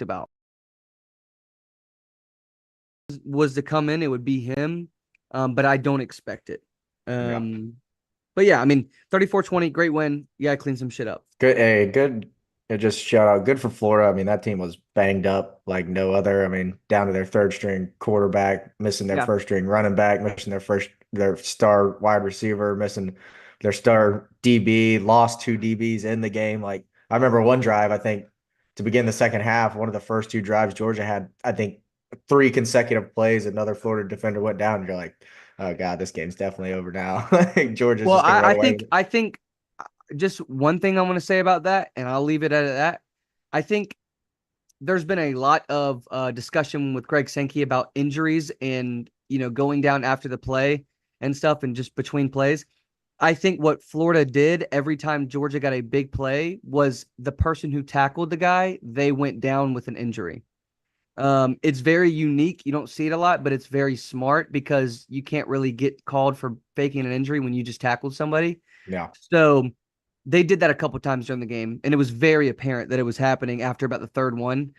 talked about. Was to come in, it would be him, but I don't expect it. Yeah. But yeah, I mean, 34-20, great win. You gotta clean some shit up. Good. Hey, good. Just shout out. Good for Florida. I mean, that team was banged up like no other. I mean, down to their third string quarterback, missing their Yeah. first string running back, missing their star wide receiver, missing their star DB, lost two DBs in the game. Like I remember one drive, I think to begin the second half, one of the first two drives, Georgia had, I think, three consecutive plays. Another Florida defender went down, and you're like, oh God, this game's definitely over now. Like Georgia's Well, just gonna run I away think with it. I think just one thing I want to say about that, and I'll leave it at that. I think there's been a lot of discussion with Greg Sankey about injuries and going down after the play and stuff, and just between plays. I think what Florida did every time Georgia got a big play was the person who tackled the guy, they went down with an injury. It's very unique. You don't see it a lot, but it's very smart because you can't really get called for faking an injury when you just tackled somebody. Yeah. So they did that a couple times during the game, and it was very apparent that it was happening after about the third one.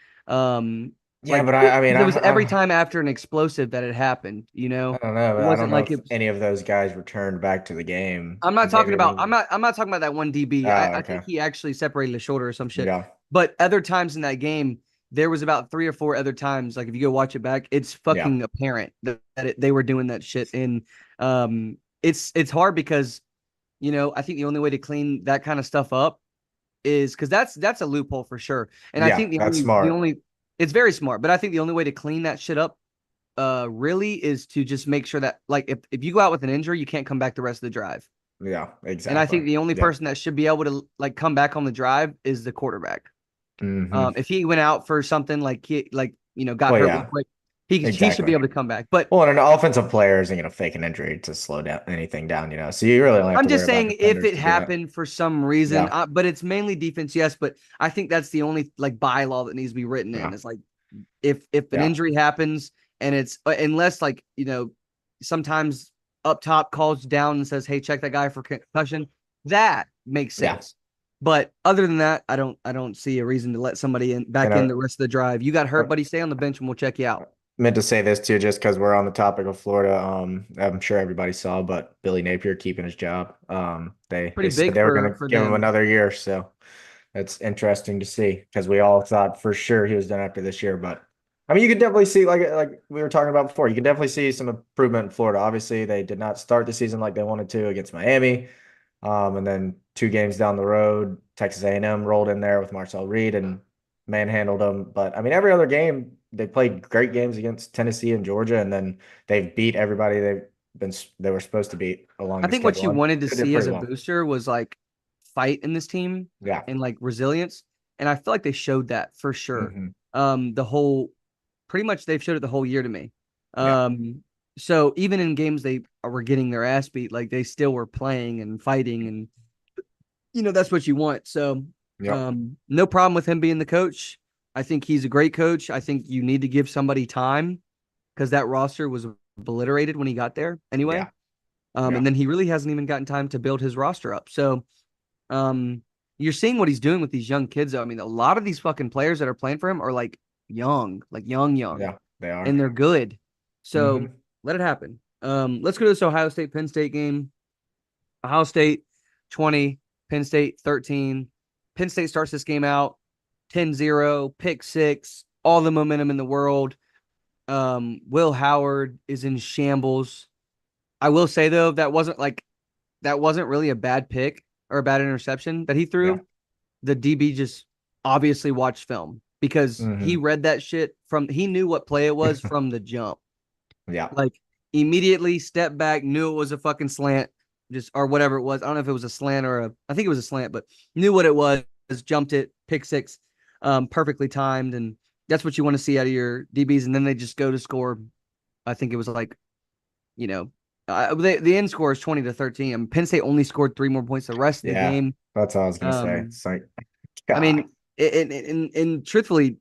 Yeah, Like but it, I mean, because it was every time after an explosive that it happened. I don't know, It but I don't wasn't know like if it was. any of those guys returned back to the game. I'm not talking Maybe, about. maybe. I'm not talking about that one DB. I, Oh, I think okay. he actually separated his shoulder or some shit. Yeah, But other times in that game, there was about three or four other times. Like if you go watch it back, it's yeah, fucking apparent that they were doing that shit. And it's hard because I think the only way to clean that kind of stuff up is because that's a loophole for sure. And I yeah. think That's the smart. only it's very smart, but I think the only way to clean that shit up really is to just make sure that like if you go out with an injury, you can't come back the rest of the drive. Yeah, And I exactly. think the only Yeah. person that should be able to like come back on the drive is the quarterback. Hmm. If he went out for something like he like got Well, hurt real yeah, quick, he should be exactly. able to come back. But Well, and an offensive player isn't going to fake an injury to slow down anything down. So you really only have I'm to worry just about saying if defenders it to do that. happened for some reason, Yeah, but it's mainly defense, yes. But I think that's the only like bylaw that needs to be written in. yeah, It's like if an yeah, injury happens and it's unless like sometimes up top calls down and says, "Hey, check that guy for concussion," that makes yeah. sense. But other than that, I don't see a reason to let somebody back And in the rest of the drive. You got hurt, buddy. Stay on the bench and we'll check you out. meant to say this too, just because we're on the topic of Florida. I'm sure everybody saw, but Billy Napier keeping his job. They Pretty said big they were going for to for give him them. another year, so it's interesting to see because we all thought for sure he was done after this year. But I mean, you could definitely see, like we were talking about before, you can definitely see some improvement in Florida. Obviously, they did not start the season like they wanted to against Miami, and then two games down the road, Texas A&M rolled in there with Marcel Reed and manhandled them. But I mean, every other game they played great games against Tennessee and Georgia, and then they've beat everybody they were supposed to beat along I the think what schedule. you And wanted to they did see as pretty a well. booster was like fight in this team Yeah. and like resilience. And I feel like they showed that for sure. Hmm. The whole pretty much they've showed it the whole year to me. Yeah. Um, so even in games they were getting their ass beat, like they still were playing and fighting, and that's what you want. So Yep. no problem with him being the coach. I think he's a great coach. I think you need to give somebody time because that roster was obliterated when he got there anyway. Yeah. And Yeah. then he really hasn't even gotten time to build his roster up. So um, you're seeing what he's doing with these young kids. Though. I mean, a lot of these fucking players that are playing for him are like young, Yeah. They are. and they're good. So Hmm. let it happen. Let's go to this Ohio State Penn State game. Ohio State 20, Penn State 13. Penn State starts this game out 10-0, pick six, all the momentum in the world. Will Howard is in shambles. I will say though, that wasn't really a bad pick or a bad interception that he Yeah. threw. The DB just obviously watched film because he Hmm. read that shit he knew what play it was from the jump. Yeah. Like immediately stepped back, knew it was a fucking slant, just or whatever it was. I don't know if it was a slant or I think it was a slant, but knew what it was, jumped it, pick six, perfectly timed, and that's what you want to see out of your DBs. And then they just go to score. I think it was like you know, the end score is 20-13. I mean, Penn State only scored three more points the rest of the Yeah. game. That's all I was gonna say. Um, It's like, I God. mean, and truthfully,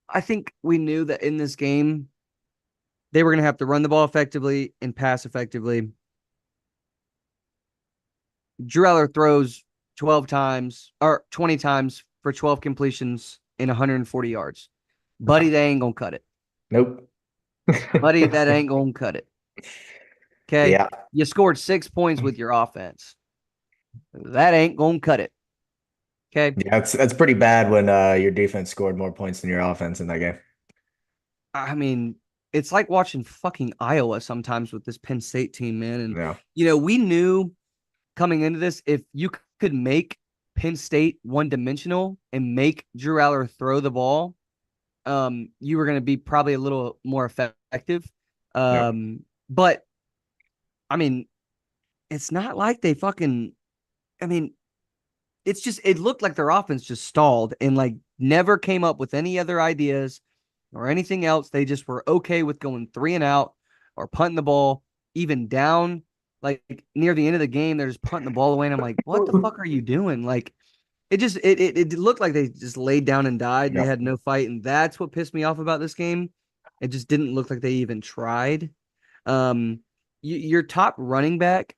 I think we knew that in this game they were going to have to run the ball effectively and pass effectively. Drew Eller throws 12 times or 20 times for 12 completions. and 140 yards. Buddy, they ain't gonna cut it. Nope. Buddy, that ain't gonna cut it. Okay. Yeah. You scored 6 points with your offense. That ain't gonna cut it. Okay. Yeah, that's pretty bad when your defense scored more points than your offense in that game. I mean, it's like watching fucking Iowa sometimes with this Penn State team, man. And Yeah. we knew coming into this, if you could make Penn State one dimensional and make Drew Aller throw the ball, you were going to be probably a little more effective. Yep. But I mean, it's not like they fucking, I mean, it's just, it looked like their offense just stalled and like never came up with any other ideas or anything else. They just were okay with going 3 and out or punting the ball, even down like near the end of the game. They're just punting the ball away. And I'm like, what the fuck are you doing? Like, it looked like they just laid down and died and they Yep. had no fight. And that's what pissed me off about this game. It just didn't look like they even tried. Your top running back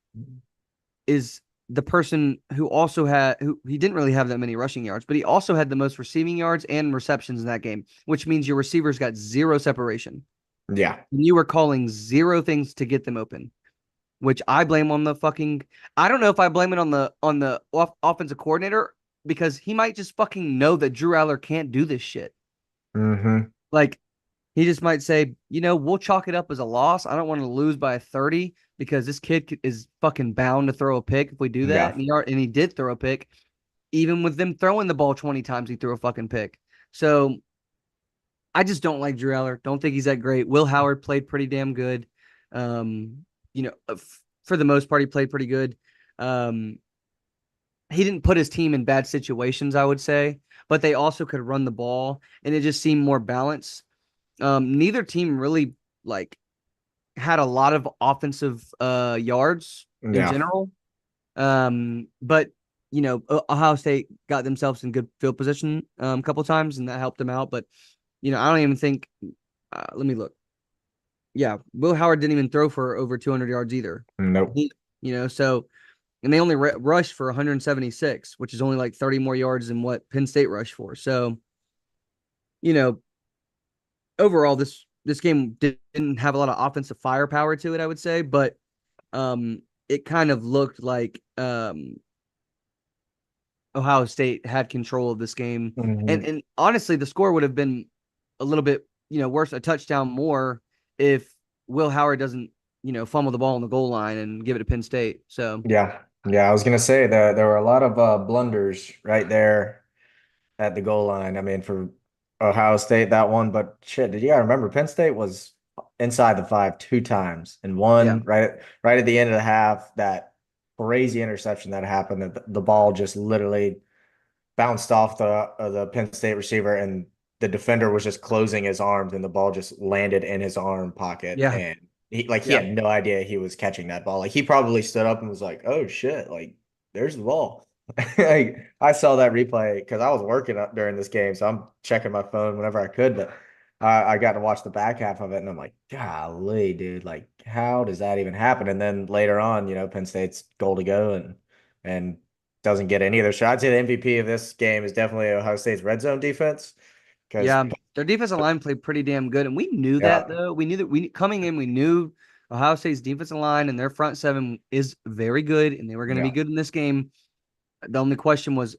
is the person who also had who he didn't really have that many rushing yards, but he also had the most receiving yards and receptions in that game, which means your receivers got zero separation. Yeah. You were calling zero things to get them open, which I blame on the fucking. I don't know if I blame it on the offensive coordinator because he might just fucking know that Drew Aller can't do this shit. Mm-hmm. Like he just might say, we'll chalk it up as a loss. I don't want to lose by 30 because this kid is fucking bound to throw a pick if we do that. Yeah. And he did throw a pick. Even with them throwing the ball 20 times, he threw a fucking pick. So I just don't like Drew Aller. Don't think he's that great. Will Howard played pretty damn good. For the most part, he played pretty good. Um, he didn't put his team in bad situations, I would say, but they also could run the ball, and it just seemed more balanced. Neither team really like had a lot of offensive yards in Yeah. general. But Ohio State got themselves in good field position a couple times, and that helped them out. But I don't even think. Let me look. Yeah, Will Howard didn't even throw for over 200 yards either. Nope. So and they only rushed for 176, which is only like 30 more yards than what Penn State rushed for. So, you know, overall, this game didn't have a lot of offensive firepower to it, I would say, but it kind of looked like Ohio State had control of this game. And Mm-hmm. and honestly, the score would have been a little bit, worse, a touchdown more if Will Howard doesn't, fumble the ball on the goal line and give it to Penn State. So, Yeah. Yeah. I was gonna say that there were a lot of blunders right there at the goal line. I mean, for Ohio State, that one, but shit, did you gotta remember Penn State was inside the 5 2 times and yeah. one right at the end of the half, that crazy interception that happened, that the ball just literally bounced off the Penn State receiver, and the defender was just closing his arms and the ball just landed in his arm pocket, Yeah. and he Yeah. had no idea he was catching that ball. Like he probably stood up and was like, "Oh shit, like there's the ball." Like I saw that replay because I was working up during this game, so I'm checking my phone whenever I could, but I got to watch the back half of it, and I'm like, golly, dude, like how does that even happen? And then later on, Penn State's goal to go, and doesn't get any of their shots. I'd say the MVP of this game is definitely Ohio State's red zone defense because Yeah, their defensive line played pretty damn good, and we knew that yeah, though. We knew that we coming in, we knew Ohio State's defensive line and their front seven is very good, and they were going to be yeah, good in this game. The only question was,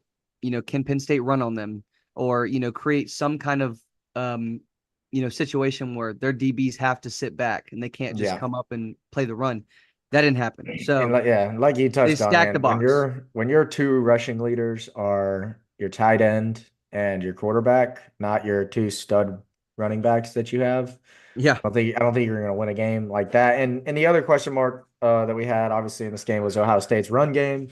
can Penn State run on them or create some kind of situation where their DBs have to sit back and they can't just yeah. come up and play the run. That didn't happen. And So like you they touched on, stacked the man, when box. your two rushing leaders are your tight end and your quarterback, not your two stud running backs that you have, Yeah, I don't think you're going to win a game like that. And the other question mark that we had obviously in this game was Ohio State's run game.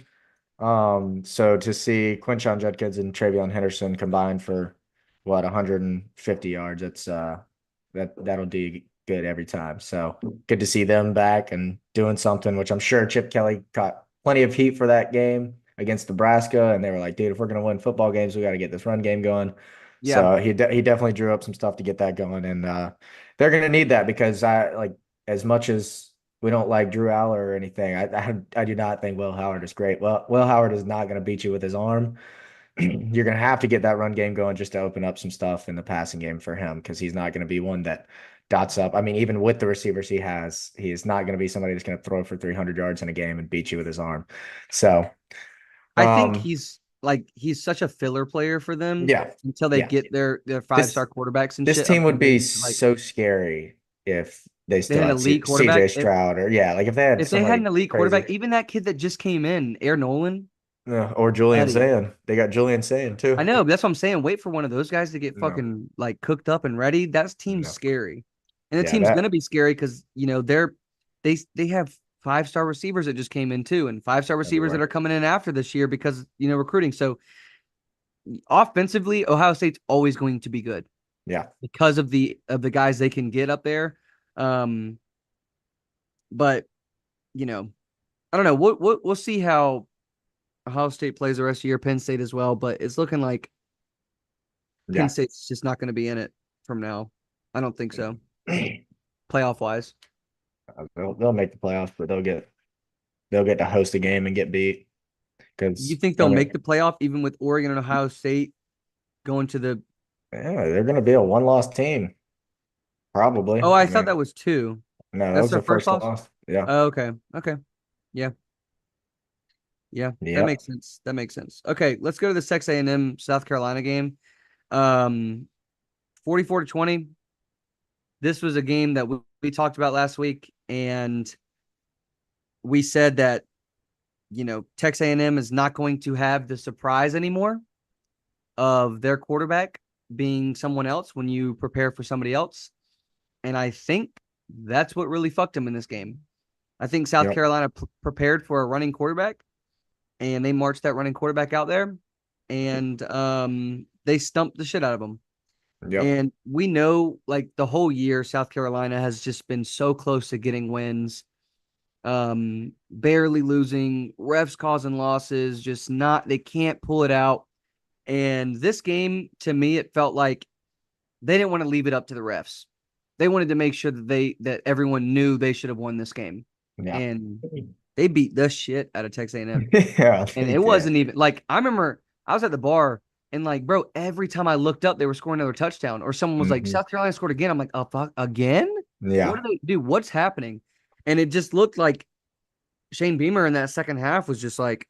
So to see Quinshon Judkins and Travion Henderson combined for what 150 yards, that'll do good every time. So good to see them back and doing something, which I'm sure Chip Kelly caught plenty of heat for that game against Nebraska, and they were like, dude, if we're gonna win football games, we got to get this run game going. yeah, So he definitely drew up some stuff to get that going, and they're gonna need that because I like as much as we don't like Drew Aller or anything. I do not think Will Howard is great. Well, Will Howard is not going to beat you with his arm. you're going to have to get that run game going just to open up some stuff in the passing game for him because he's not going to be one that dots up. I mean, even with the receivers he has, he is not going to be somebody that's going to throw for 300 yards in a game and beat you with his arm. So, I think um, he's such a filler player for them yeah, until they yeah. get their five This star quarterbacks and this shit team up would and be running. Like so scary if they they still had an had elite CJ quarterback. Stroud or yeah, like if they had If they had an somebody elite quarterback, crazy. even that kid that just came in, Air Nolan, Yeah, or Julian buddy. Sayin. They got Julian Sayin I too. know, but that's what I'm saying. Wait for one of those guys to get No, fucking like cooked up and ready. That team's no. scary, and the Yeah, team's gonna that be scary because they have 5 star receivers that just came in too, and 5 star receivers that everywhere. are coming in after this year because recruiting. So offensively, Ohio State's always going to be good Yeah. because of the guys they can get up there. Um, but you know, I don't know. We'll see how Ohio State plays the rest of the year. Penn State as well, but it's looking like Penn Yeah. State's just not going to be in it from now. I don't think so, playoff wise. They'll make the playoffs, but they'll get to host a game and get beat You because think they'll make the playoff even with Oregon and Ohio State going to the? yeah, they're gonna be a one-loss team, Oh, probably. I I thought mean, that was two. no, that That's was their their first first loss. loss. Yeah. Oh, okay, okay, yeah, yeah, that Yep. makes sense. That makes sense. Okay, let's go to the Texas A&M South Carolina game. Um, 44-20. This was a game that we talked about last week, and we said that Texas A&M is not going to have the surprise anymore of their quarterback being someone else when you prepare for somebody else. And I think that's what really fucked him in this game. I think South Yep. Carolina prepared for a running quarterback, and they marched that running quarterback out there, and they stumped the shit out of him. Yep. And we know, like the whole year, South Carolina has just been so close to getting wins, barely losing, refs causing losses, just not they can't pull it out. And this game, to me, it felt like they didn't want to leave it up to the refs. They wanted to make sure that everyone knew they should have won this game, Yeah. and they beat the shit out of Texas A&M. Yeah, And they it did. wasn't even like I remember I was at the bar and like, bro, every time I looked up, they were scoring another touchdown, or someone was like, Hmm. South Carolina scored again. I'm like, oh fuck, again? What Yeah. do they do? What's happening? And it just looked like Shane Beamer in that second half was just like,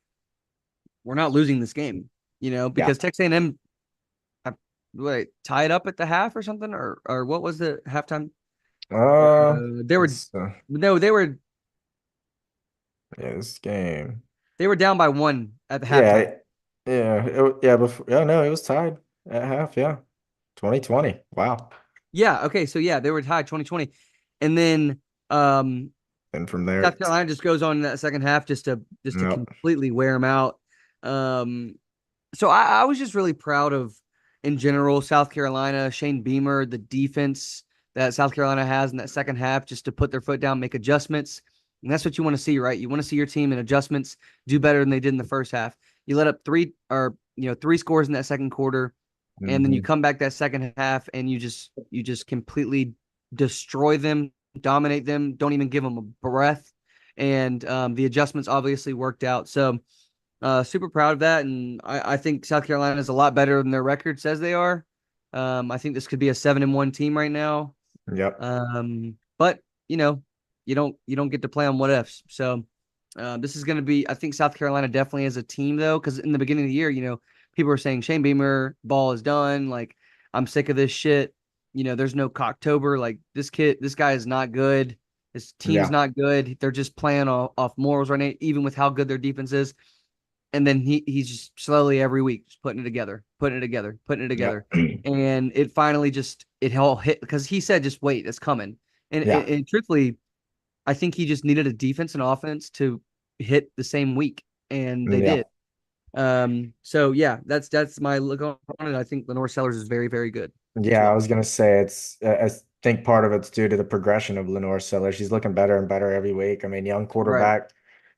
we're not losing this game, Yeah. because Texas A&M wait, tied up at the half or something, or what was the halftime? They were It's no, yeah, this game. they were down by one at the halftime. Yeah. Yeah. Yeah. Before, yeah. No, it was tied at half. Yeah. 2020. Wow. Yeah, okay, so yeah, they were tied 2020, and then um And from there, South Carolina just goes on in that second half just to nope. completely wear them out. Um, so I was just really proud of, in general, South Carolina, Shane Beamer, the defense that South Carolina has in that second half, just to put their foot down, make adjustments. And that's what you want to see, right? You want to see your team in adjustments do better than they did in the first half. You let up three scores in that second quarter, and then you Hmm. come back that second half and you just completely destroy them, dominate them, don't even give them a breath. And the adjustments obviously worked out. So super proud of that, and I think South Carolina is a lot better than their record says they are. I think this could be a 7-1 team right now. Yep. But you don't get to play on what ifs. So this is going to be. I think South Carolina definitely as a team though, because in the beginning of the year, people were saying Shane Beamer ball is done. Like I'm sick of this shit. There's no Cocktober. Like this guy is not good. His team's Yeah. not good. They're just playing off morals right now, even with how good their defense is. And then he's just slowly every week just putting it together, putting it together, putting it together. Yep. And it finally just it all hit because he said, just wait, it's coming. And, Yeah. and, and truthfully, I think he just needed a defense and offense to hit the same week, and they Yeah. did. So yeah, that's my look on it. I think Lenore Sellers is very, very good as Yeah, I well. was gonna say I think part of it's due to the progression of Lenore Siller. She's looking better and better every week. I mean, young Right. quarterback.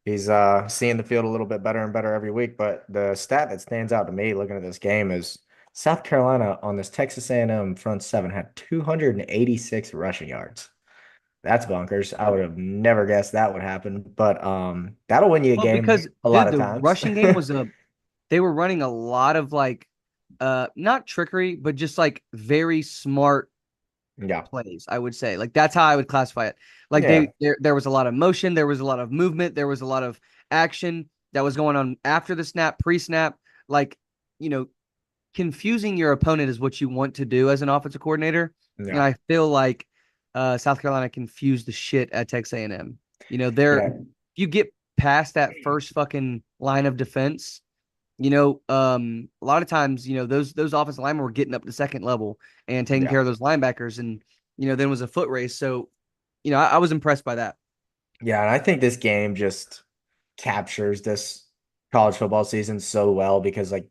He's seeing the field a little bit better and better every week. But the stat that stands out to me looking at this game is South Carolina on this Texas A&M front seven had 286 rushing yards. That's bonkers. I would have never guessed that would happen. But that'll win you a Well, game because a lot dude, of the times. rushing game was a they were running a lot of like not trickery, but just like very smart Yeah. plays, I would say. Like that's how I would classify it. Like Yeah. there was a lot of motion, there was a lot of movement, there was a lot of action that was going on after the snap, pre-snap. Like, you know, confusing your opponent is what you want to do as an offensive coordinator. And Yeah. I feel like South Carolina confused the shit at Texas A&M. You know, they're Yeah. you get past that first fucking line of defense, a lot of times, those offensive linemen were getting up to second level and taking Yeah. care of those linebackers, and then it was a foot race. So, I was impressed by that. Yeah. And I think this game just captures this college football season so well because like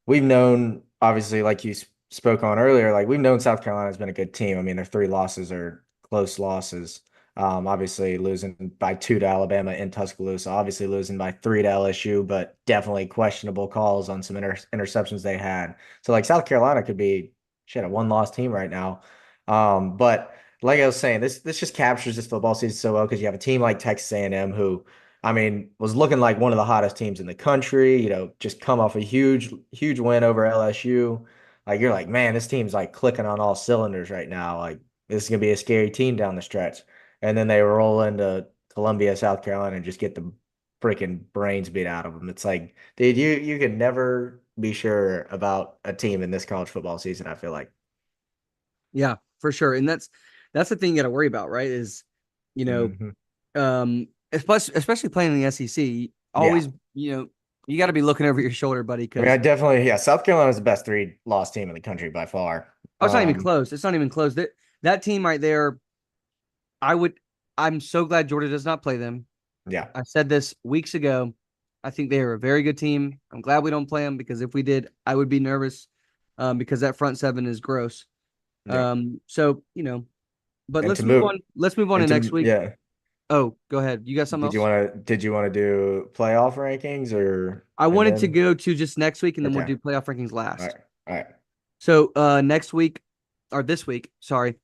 we've known, obviously, like you spoke on earlier, like we've known South Carolina's been a good team. I mean, their three losses are close losses. Obviously losing by two to Alabama in Tuscaloosa, obviously losing by three to LSU, but definitely questionable calls on some interceptions they had. So like South Carolina could be shit a one-loss team right now. But like I was saying, this just captures this football season so well because you have a team like Texas A&M who I mean, was looking like one of the hottest teams in the country, just come off a huge, huge win over LSU. Like you're like, man, this team's like clicking on all cylinders right now. Like this is gonna be a scary team down the stretch. And then they roll into Columbia, South Carolina and just get the freaking brains beat out of them. It's like, dude, you can never be sure about a team in this college football season, I feel like. Yeah, for sure. And that's the thing you got to worry about, right? Is you know, Hmm. especially playing in the SEC, Yeah. always you got to be looking over your shoulder, buddy, I mean, I because definitely, yeah, South Carolina's the best three loss team in the country by far. oh, it's not even close. It's not even close. That team right there, I would. I'm so glad Georgia does not play them. Yeah. I said this weeks ago. I think they are a very good team. I'm glad we don't play them because if we did, I would be nervous because that front seven is gross. Yeah. So but And let's to move move on. Let's move on to and next to week. yeah. Oh, go ahead. You got something else? Did you want to do playoff rankings or I and wanted to then go to just next week, and then we'll okay. do playoff rankings All last. right. All right. So next week or this week, sorry,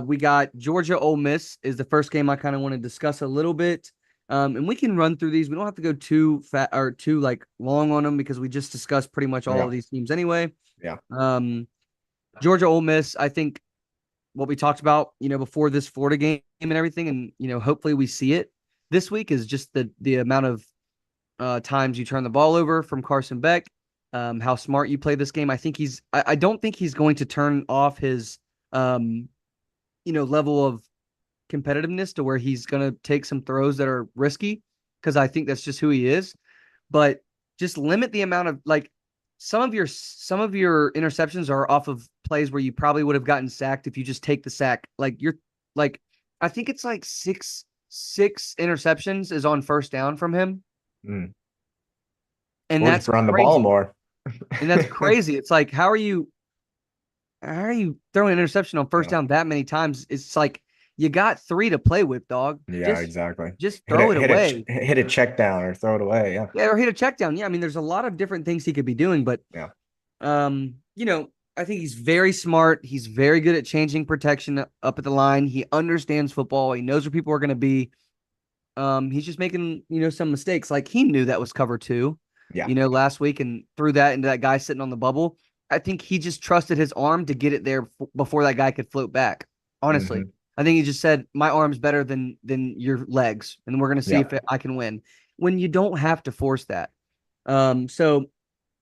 we got Georgia Ole Miss is the first game I kind of want to discuss a little bit. And we can run through these. We don't have to go too fat or too like long on them because we just discussed pretty much all of Yeah. these teams anyway. Yeah. Um, Georgia Ole Miss, I think what we talked about, before this Florida game and everything, and hopefully we see it this week is just the amount of times you turn the ball over from Carson Beck, how smart you play this game. I don't think he's going to turn off his, level of competitiveness to where he's going to take some throws that are risky because I think that's just who he is. But just limit the amount of like some of your interceptions are off of plays where you probably would have gotten sacked if you just take the sack. Like you're like I think it's like six interceptions is on first down from him. Mm. And We'll just that's run the ball crazy. more. And that's crazy. It's like, how are you throwing an interception on first Yeah. down that many times? It's like you got three to play with, dog. Yeah, Just exactly. just throw it away. Hit a check down or throw it away. Yeah. Yeah, or hit a check down. Yeah, I mean, there's a lot of different things he could be doing, but Yeah. um, you know, I think he's very smart. He's very good at changing protection up at the line. He understands football. He knows where people are going to be. He's just making, some mistakes. Like he knew that was cover two, Yeah. last week and threw that into that guy sitting on the bubble. I think he just trusted his arm to get it there before that guy could float back. Honestly, Hmm. I think he just said, "My arm's better than your legs, and we're gonna see Yeah. if I can win." When you don't have to force that. So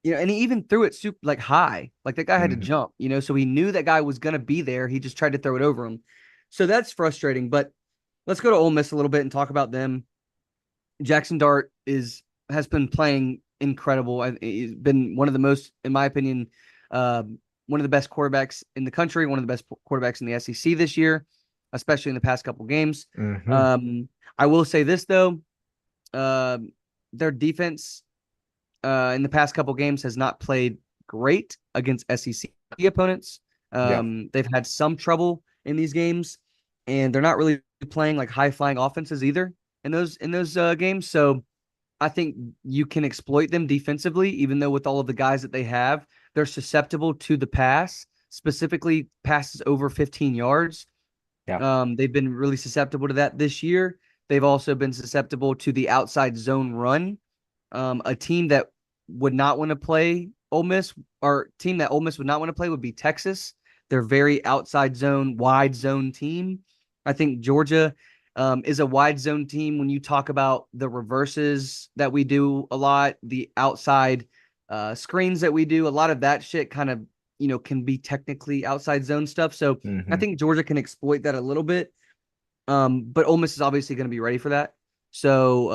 and he even threw it super like high, like that guy had to Hmm. jump. So he knew that guy was gonna be there. He just tried to throw it over him. So that's frustrating. But let's go to Ole Miss a little bit and talk about them. Jackson Dart has been playing incredible. He's been one of the most, in my opinion, uh, one of the best quarterbacks in the country, one of the best quarterbacks in the SEC this year, especially in the past couple games. Hmm. Um, I will say this though, uh, their defense in the past couple games has not played great against SEC opponents. Yeah. They've had some trouble in these games, and they're not really playing like high flying offenses either in those games. So I think you can exploit them defensively, even though with all of the guys that they have, they're susceptible to the pass, specifically passes over 15 yards. Yeah. They've been really susceptible to that this year. They've also been susceptible to the outside zone run. A team that would not want to play Ole Miss, or team that Ole Miss would not want to play would be Texas. They're very outside zone, wide zone team. I think Georgia is a wide zone team when you talk about the reverses that we do a lot, the outside screens that we do, a lot of that shit kind of, can be technically outside zone stuff. So I Hmm. think Georgia can exploit that a little bit. But Ole Miss is obviously going to be ready for that. So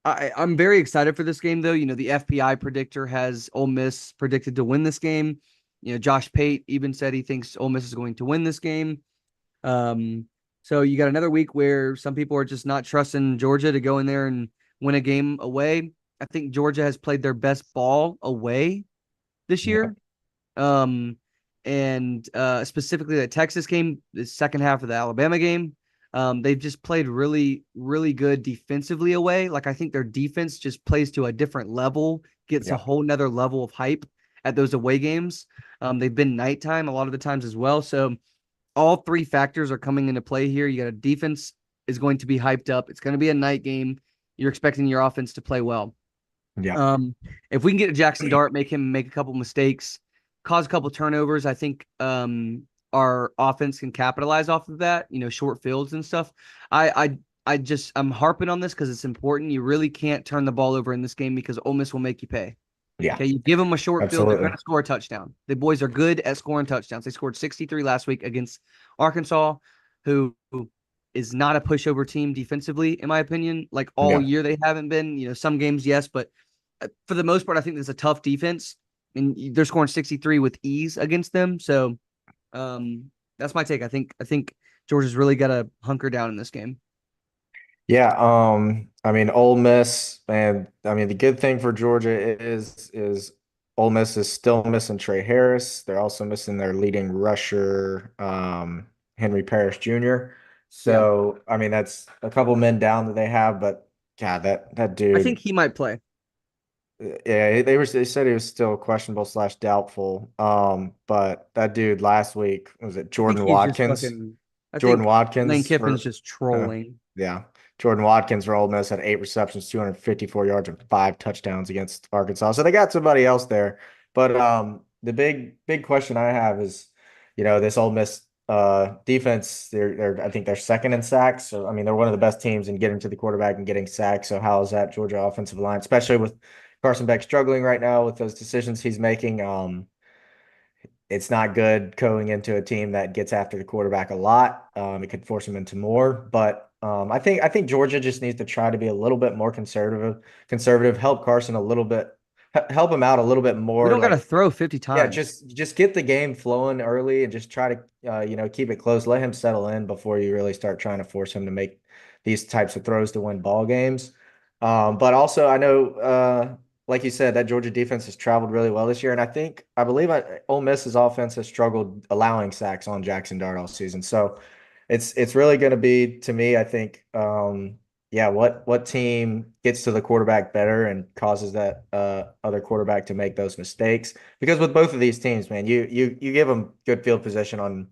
I'm very excited for this game, though. The FPI predictor has Ole Miss predicted to win this game. Josh Pate even said he thinks Ole Miss is going to win this game. Um, so you got another week where some people are just not trusting Georgia to go in there and win a game away. I think Georgia has played their best ball away this Yep. year. Um, and specifically the Texas game, the second half of the Alabama game. They've just played really, really good defensively away. Like I think their defense just plays to a different level, gets a Yep. whole nother level of hype at those away games. They've been nighttime a lot of the times as well. So all three factors are coming into play here. You got a defense is going to be hyped up. It's going to be a night game. You're expecting your offense to play well. Yep. Um, if we can get Jackson Dart, make him make a couple mistakes, cause a couple turnovers, I think our offense can capitalize off of that. Short fields and stuff. I'm harping on this because it's important. You really can't turn the ball over in this game because Ole Miss will make you pay. Yeah. Okay, you give them a short field, they're going Absolutely. to score a touchdown. The boys are good at scoring touchdowns. They scored 63 last week against Arkansas, who is not a pushover team defensively, in my opinion. Like all Yeah. year, they haven't been. Some games, yes, but for the most part, I think there's a tough defense, and they're scoring 63 with ease against them. So that's my take. I think Georgia's really got to hunker down in this game. Yeah, I mean, Ole Miss, and I mean, the good thing for Georgia is Ole Miss is still missing Trey Harris. They're also missing their leading rusher, Henry Parrish Jr. Yeah, So, I mean, that's a couple men down that they have, but God, that I think dude, he might play. yeah, they said he was still questionable slash doubtful. But that dude last week was it I think Jordan he's just Watkins? fucking. I Jordan think Lane Watkins Kiffin's for just uh, trolling. yeah. Jordan Watkins for Ole Miss had 8 receptions, 254 yards, and 5 touchdowns against Arkansas. So they got somebody else there. But the big question I have is, this Ole Miss defense, they're I think they're second in sacks. So I mean they're one of the best teams in getting to the quarterback and getting sacks. So how is that Georgia offensive line, especially with Carson Beck struggling right now with those decisions he's making? It's not good going into a team that gets after the quarterback a lot. It could force him into more, but I think Georgia just needs to try to be a little bit more conservative, help Carson a little bit, help him out a little bit We more. don't got to Like, throw 50 yeah, times. just get the game flowing early and just try to keep it close. Let him settle in before you really start trying to force him to make these types of throws to win ball games. But also, I know, like you said, that Georgia defense has traveled really well this year, and I believe Ole Miss's offense has struggled allowing sacks on Jackson Dart all season. So it's really going to be to me, I think, yeah, what team gets to the quarterback better and causes that other quarterback to make those mistakes? Because with both of these teams, man, you give them good field position on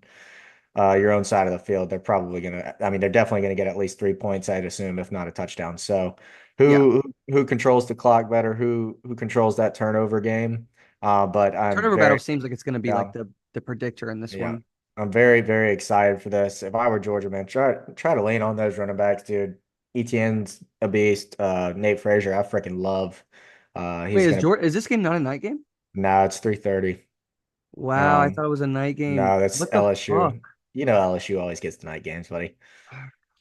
your own side of the field, they're probably gonna. I mean, they're definitely gonna get at least 3 points, I'd assume, if not a touchdown. So, Yeah. who controls the clock better? Who controls that turnover game? But I'm Turnover battle very seems like it's going to be like yeah the predictor in this yeah one. I'm very excited for this. If I were Georgia, man, try to lean on those running backs, dude. ETN's a beast. Nate Frazier, I freaking love. Wait, He's gonna. Is this game not a night game? No, it's 3:30. Wow, I Um, thought it was a night game. no, that's What the fuck? LSU. You know LSU always gets the night games, buddy.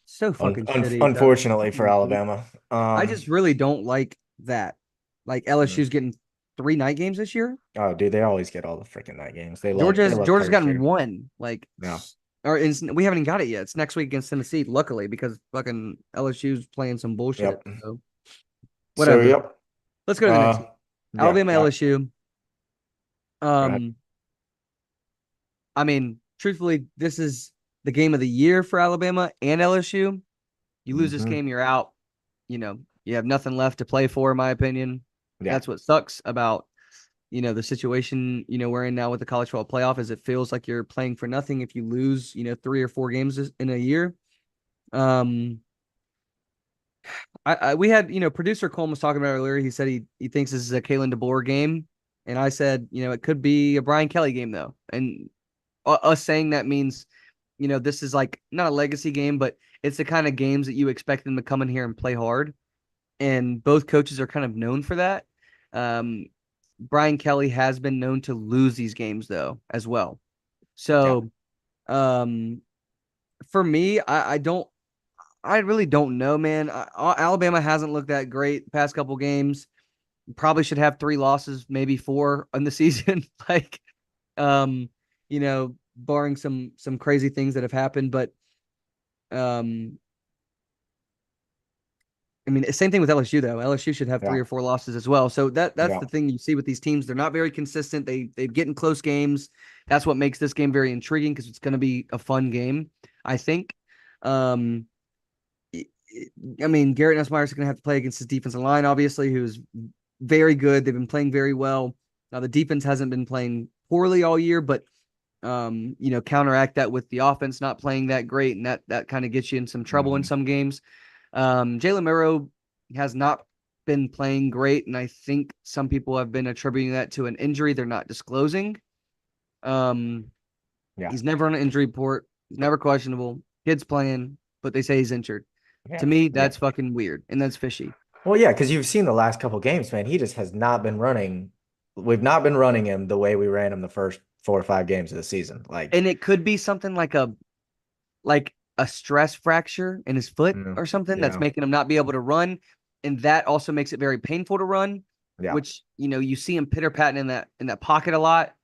So fucking shitty. Unfortunately for Fucking hate. Alabama. I just really don't like that. Like LSU's Mm. getting three night games this year. Oh, dude, they always get all the freaking night games. They love Georgia's gotten Thursday. one. Like, No. we haven't even got it yet. It's next week against Tennessee. Luckily, because fucking LSU's playing some bullshit. Yep. So So whatever. yep. Let's go to the next Uh game. yeah, Alabama go LSU. ahead. Um, I mean, truthfully, this is the game of the year for Alabama and LSU. You lose this Hmm. game, you're out. You have nothing left to play for, in my opinion. Yeah. That's what sucks about, the situation, we're in now with the college football playoff is it feels like you're playing for nothing if you lose, 3 or 4 games in a year. Um, We had, producer Colm was talking about earlier. He said he thinks this is a Kalen DeBoer game, and I said, it could be a Brian Kelly game though. And us saying that means, this is like not a legacy game, but it's the kind of games that you expect them to come in here and play hard. And both coaches are kind of known for that. Um, Brian Kelly has been known to lose these games though as well. Yeah. So, um, for me, I really don't know, man. Alabama hasn't looked that great the past couple games. Probably should have 3 losses, maybe 4 in the season. Like, um, barring some crazy things that have happened. But um, I mean, same thing with LSU though. LSU should have Yeah. 3 or 4 losses as well. So that's Yeah. the thing you see with these teams. They're not very consistent. They get in close games. That's what makes this game very intriguing because it's going to be a fun game, I think. Um, I mean, Garrett Nussmeyer's going to have to play against his defensive line, obviously, who's very good. They've been playing very well. Now the defense hasn't been playing poorly all year, but counteract that with the offense not playing that great, and that kind of gets you in some trouble in Hmm. some games. Jalen Murrow has not been playing great, and I think some people have been attributing that to an injury they're not disclosing. Um, Yeah. he's never on an injury report. He's never questionable. Kid's playing, but they say he's injured. To Yeah. me, Yeah. that's fucking weird, and that's fishy. Well, yeah, because you've seen the last couple games, man. He just has not been running. We've not been running him the way we ran him the first 4 or 5 games of the season. Like, And it could be something like a stress fracture in his foot or something that's yeah, making him not be able to run, and that also makes it very painful to run. yeah. Which you see him pitter patting in that pocket a lot.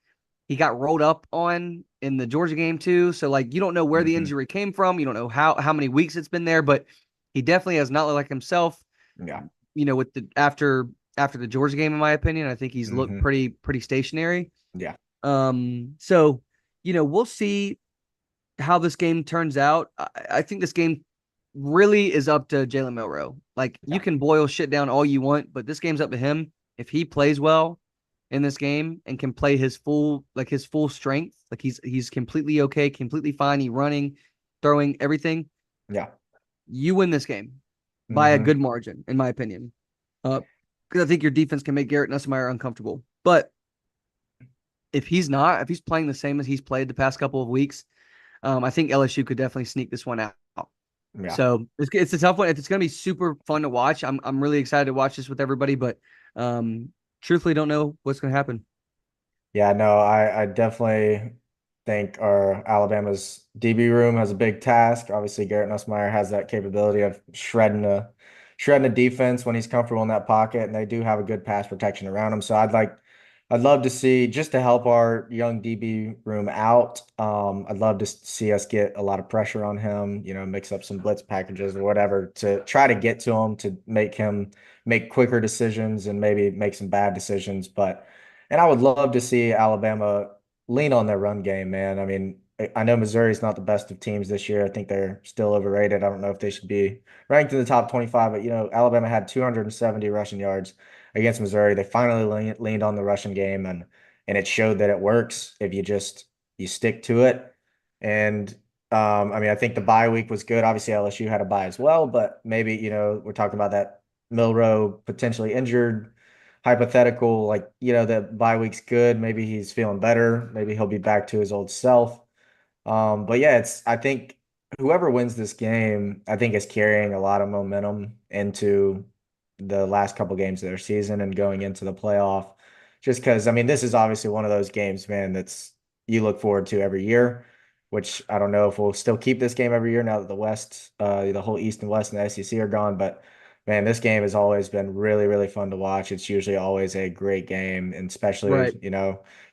He got rolled up on in the Georgia game too, so like you don't know where the Hmm. injury came from. You don't know how many weeks it's been there, but he definitely has not looked like himself. Yeah. With the after the Georgia game, in my opinion, I think he's looked Hmm. pretty stationary. Yeah. So we'll see how this game turns out. I think this game really is up to Jalen Milroe. Like you Yeah. can boil shit down all you want, but this game's up to him. If he plays well in this game and can play his full strength, like he's completely okay, completely fine. He running, throwing, everything. Yeah. You win this game by a Hmm. good margin, in my opinion. Because I think your defense can make Garrett Nussmeier uncomfortable. But if he's playing the same as he's played the past couple of weeks, I think LSU could definitely sneak this one out. Yeah. So it's a tough one. It's going to be super fun to watch. I'm really excited to watch this with everybody, but truthfully, don't know what's going to happen. Yeah, no, I definitely think our Alabama's DB room has a big task. Obviously, Garrett Nussmeier has that capability of shredding a defense when he's comfortable in that pocket, and they do have a good pass protection around him. So I'd love to see just to help our young DB room out. I'd love to see us get a lot of pressure on him, mix up some blitz packages or whatever to try to get to him to make him make quicker decisions and maybe make some bad decisions, but. And I would love to see Alabama lean on their run game, man. I mean, I know Missouri's not the best of teams this year. I think they're still overrated. I don't know if they should be ranked in the top 25, but Alabama had 270 rushing yards against Missouri. They finally leaned on the rushing game and it showed that it works if you stick to it. And I mean, I think the bye week was good. Obviously, LSU had a bye as well, but maybe, we're talking about that Milrow potentially injured hypothetical, like, the bye week's good. Maybe he's feeling better. Maybe he'll be back to his old self. But yeah, I think whoever wins this game, I think is carrying a lot of momentum into the last couple games of their season and going into the playoff. Just because, I mean, this is obviously one of those games, man, that's you look forward to every year, which I don't know if we'll still keep this game every year now that the whole East and West and the SEC are gone. But man, this game has always been really, really fun to watch. It's usually always a great game, and Right. especially,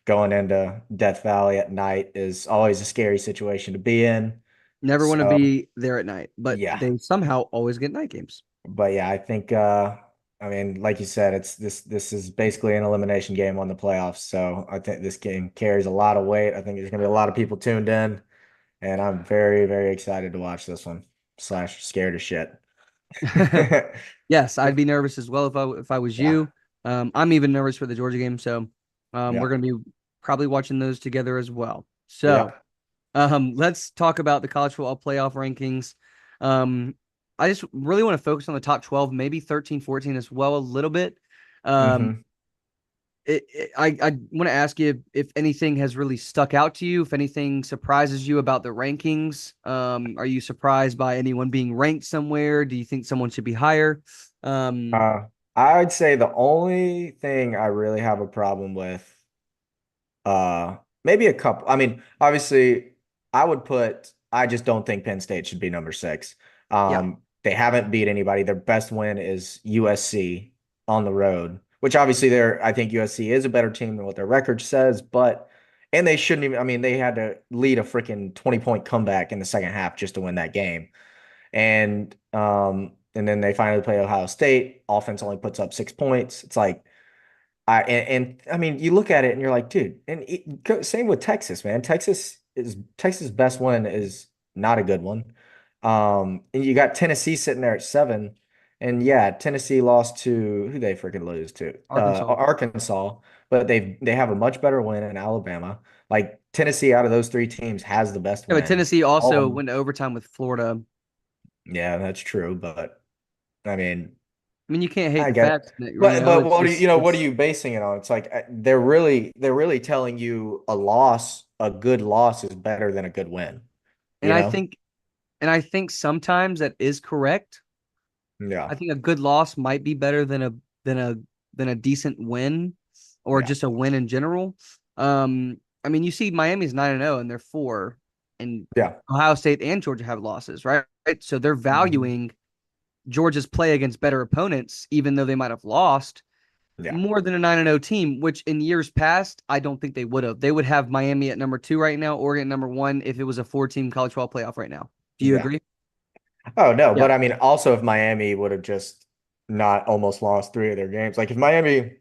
going into Death Valley at night is always a scary situation to be in. Never want to So, be there at night, but yeah. they somehow always get night games. But yeah, I think I mean, like you said, it's this is basically an elimination game on the playoffs. So I think this game carries a lot of weight. I think there's gonna be a lot of people tuned in, and I'm very, very excited to watch this one. Slash scared as shit. Yes, I'd be nervous as well if I was Yeah. you. I'm even nervous for the Georgia game, so we're Yeah. gonna be probably watching those together as well. So Yeah. let's talk about the college football playoff rankings. Um, I just really want to focus on the top 12, maybe 13, 14 as well, a little bit. Um, Hmm. I want to ask you if anything has really stuck out to you, if anything surprises you about the rankings. Are you surprised by anyone being ranked somewhere? Do you think someone should be higher? Um, Uh, I'd say the only thing I really have a problem with, maybe a couple. I mean, obviously, I just don't think Penn State should be number six. yeah, They haven't beat anybody. Their best win is USC on the road, which obviously I think USC is a better team than what their record says, and they shouldn't even, I mean, they had to lead a freaking 20-point comeback in the second half just to win that game. And then they finally play Ohio State. Offense only puts up 6 points. It's like, I mean, you look at it and you're like, dude, same with Texas, man. Texas' best win is not a good one. And you got Tennessee sitting there at 7, and yeah, Tennessee lost to who they freaking lose to, Arkansas. Arkansas, but they have a much better win in Alabama. Like Tennessee, out of those three teams, has the best Yeah, but win. Tennessee All of also them, went to overtime with Florida. yeah, that's true, but I mean. I mean, you can't hate I the get it. facts, But it's just what are it's you basing it on? It's like they're really telling you a good loss is better than a good win, and you I know? think sometimes that is correct. Yeah. I think a good loss might be better than a than a decent win or Yeah. just a win in general. I mean, you see Miami's 9-0 and they're 4, and Yeah. Ohio State and Georgia have losses, right? So they're Hmm. valuing Georgia's play against better opponents, even though they might have lost Yeah. more than a 9-0 team, which in years past, I don't think they would have. They would have Miami at number 2 right now, Oregon at number 1 if it was a 4-team college football playoff right now. Do you Yeah. agree? Oh no, Yeah. but I mean also if Miami would have just not almost lost three of their games, like if Miami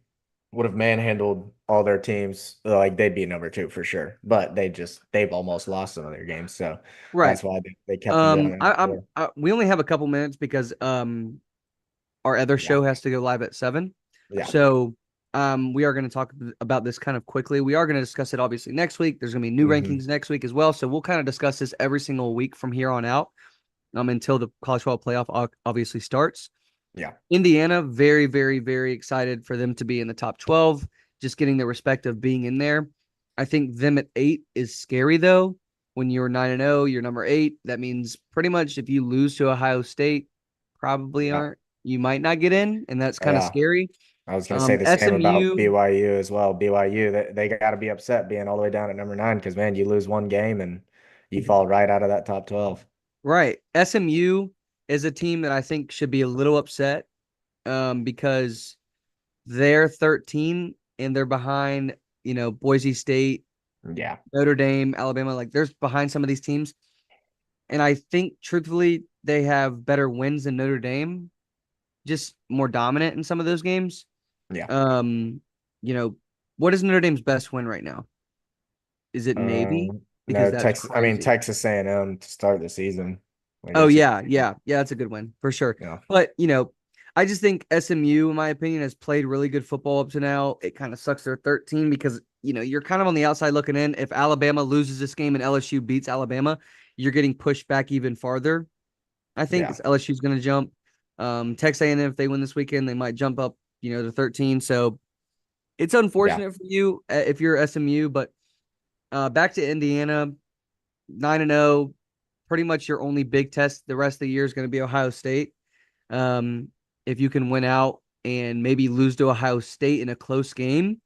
would have manhandled all their teams, like they'd be number two for sure. But they've almost lost some of their games, so Right. that's why they kept them down there before. We only have a couple minutes because our other Yeah. show has to go live at 7. Yeah. So we are going to talk about this kind of quickly. We are going to discuss it obviously next week. There's going to be new Hmm. rankings next week as well. So we'll kind of discuss this every single week from here on out, until the college football playoff obviously starts. Yeah. Indiana, very, very, very excited for them to be in the top 12, just getting the respect of being in there. I think them at 8 is scary, though. When you're 9-0, you're number 8. That means pretty much if you lose to Ohio State, probably Yeah. aren't, you might not get in, and that's kind of Yeah. scary. I was going to say the same about SMU, BYU as well. BYU, they got to be upset being all the way down at number 9 because, man, you lose one game and you fall right out of that top 12. right. SMU is a team that I think should be a little upset because they're 13 and they're behind, Boise State, Yeah. Notre Dame, Alabama. Like there's behind some of these teams. And I think truthfully, they have better wins than Notre Dame, just more dominant in some of those games. Yeah. Um, you know, what is Notre Dame's best win right now? Is it Navy? Because No, that's I mean, crazy. Texas A&M to start the season. Like, Oh that's just yeah, crazy. yeah, yeah. That's a good win for sure. Yeah. But I just think SMU, in my opinion, has played really good football up to now. It kind of sucks they're 13 because you're kind of on the outside looking in. If Alabama loses this game and LSU beats Alabama, you're getting pushed back even farther. I think Yeah. because LSU's going to jump. Texas A&M, if they win this weekend, they might jump up, to 13. So it's Yeah. unfortunate for you if you're SMU. But back to Indiana, 9-0. Pretty much your only big test the rest of the year is going to be Ohio State. Um, if you can win out and maybe lose to Ohio State in a close game,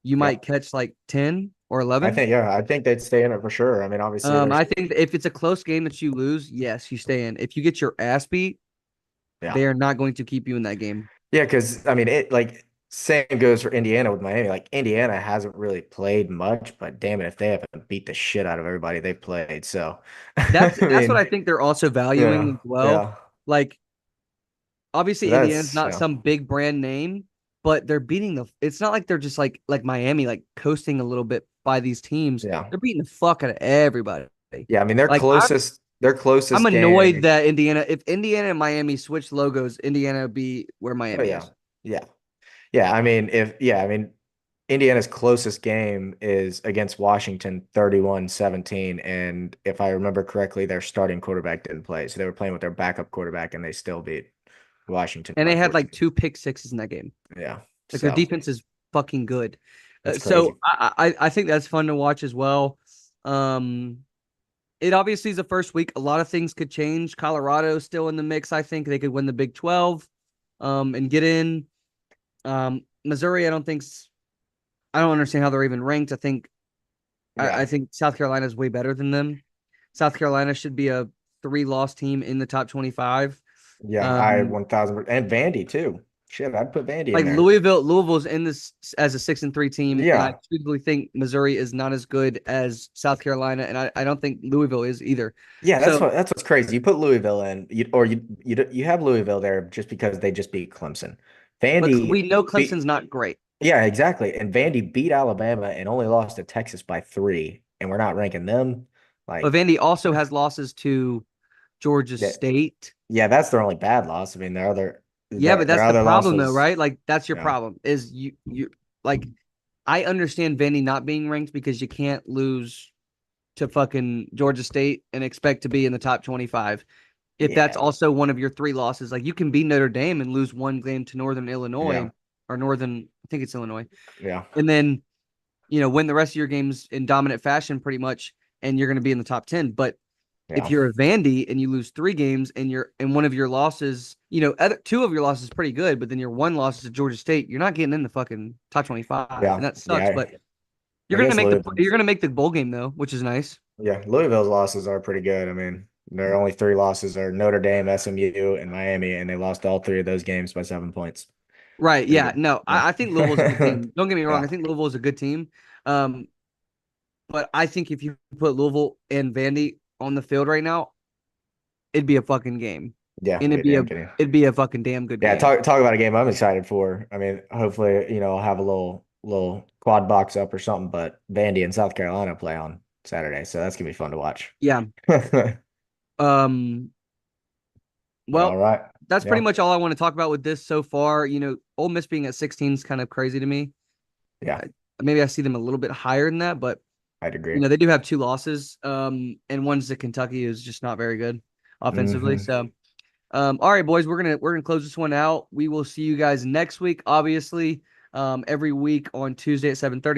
you might Yep. catch like 10 or 11. I think they'd stay in it for sure. I mean, obviously there's, I think if it's a close game that you lose, yes, you stay in. If you get your ass beat, yeah. they are not going to keep you in that game. Yeah, because I mean, same goes for Indiana with Miami. Like Indiana hasn't really played much, but damn it, if they haven't beat the shit out of everybody they've played. So, I That's what I mean, think they're also valuing yeah, as well. yeah, Like obviously Indiana's that's not yeah, some big brand name, but they're beating the it's not like they're just like Miami, like coasting a little bit by these teams. yeah, They're beating the fuck out of everybody. yeah. I mean, Like their I'm closest annoyed game. that if Indiana and Miami switch logos, Indiana would be where Oh Miami yeah, is. yeah, yeah. I mean, if yeah, I mean, Indiana's closest game is against Washington 31-17. And if I remember correctly, their starting quarterback didn't play. So they were playing with their backup quarterback and they still beat Washington And by they had like 14. 2 pick sixes in that game. Yeah. Like their So defense is fucking good. it's So crazy. I think that's fun to watch as well. Um, it obviously is the first week. A lot of things could change. Colorado's still in the mix. I think they could win the Big 12 and get in. Missouri, I don't understand how they're even ranked. I Yeah. think South Carolina is way better than them. South Carolina should be a 3-loss team in the top 25. Yeah. I Um, 1000 and Vandy too. Shit, I'd put Vandy in like there. Louisville's in this as a 6-3 team, and I Yeah. truthfully think Missouri is not as good as South Carolina, and I don't think Louisville is either. Yeah, So that's what's crazy. You put Louisville in, you have Louisville there just because they just beat Clemson. but Vandy we know beat Clemson's not great. Yeah, exactly. And Vandy beat Alabama and only lost to Texas by 3, and we're not ranking them. But Like Vandy also has losses to Georgia that. State. Yeah, that's their only bad loss. I mean, Yeah, but their that's the other problem though, losses. right? Like that's your Yeah, problem is you like I understand Vandy not being ranked because you can't lose to fucking Georgia State and expect to be in the top 25. If that's yeah, also one of your 3 losses, like you can beat Notre Dame and lose one game to Northern yeah, Illinois or Northern, I think it's Illinois, yeah, and then win the rest of your games in dominant fashion pretty much, and you're going to be in the top 10. But if yeah, you're a Vandy and you lose 3 games and one of your losses, two of your losses is pretty good, but then your one loss is to Georgia State, you're not getting in the fucking top 25, and yeah, that sucks. yeah. But I guess you're Louisville's. gonna make the bowl game though, which is nice. Yeah, Louisville's losses are pretty good. I mean, their only 3 losses are Notre Dame, SMU, and Miami, and they lost all 3 of those games by 7 points. Right? Pretty Yeah. good. No, Yeah, I think Louisville's a good team. Don't get me wrong. yeah, I think Louisville is a good team. Um, but I think if you put Louisville and Vandy on the field right now, it'd be a fucking game, yeah. and Be a damn kidding. it'd be a fucking damn good Yeah, game. talk about a game I'm excited for. I mean, hopefully, I'll have a little quad box up or something, but Vandy and South Carolina play on Saturday, so that's gonna be fun to watch. Yeah. Um. But all Well, right. that's pretty Yeah. much all I want to talk about with this so far. Ole Miss being at 16 is kind of crazy to me. Yeah, I, maybe I see them a little bit higher than that, but I'd agree. they do have 2 losses. And one's to Kentucky, who's just not very good offensively. Hmm. So, all right, boys, we're gonna close this one out. We will see you guys next week, obviously. Every week on Tuesday at 7:30.